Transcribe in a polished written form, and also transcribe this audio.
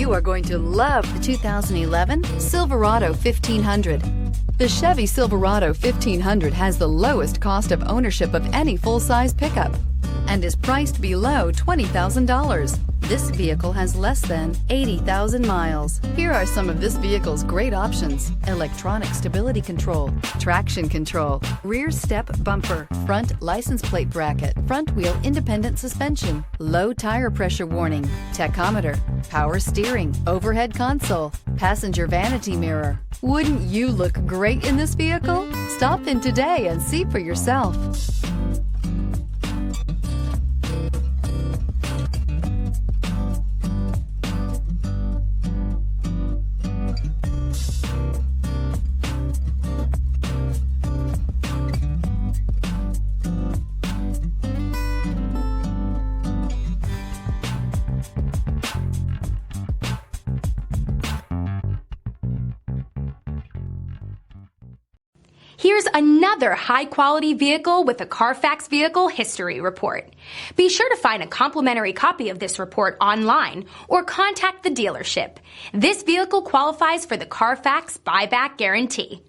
You are going to love the 2011 Silverado 1500. The Chevy Silverado 1500 has the lowest cost of ownership of any full-size pickup and is priced below $20,000. This vehicle has less than 80,000 miles. Here are some of this vehicle's great options: electronic stability control, traction control, rear step bumper, front license plate bracket, front wheel independent suspension, low tire pressure warning, tachometer, power steering, overhead console, passenger vanity mirror. Wouldn't you look great in this vehicle? Stop in today and see for yourself. Here's another high-quality vehicle with a Carfax Vehicle History Report. Be sure to find a complimentary copy of this report online or contact the dealership. This vehicle qualifies for the Carfax Buyback Guarantee.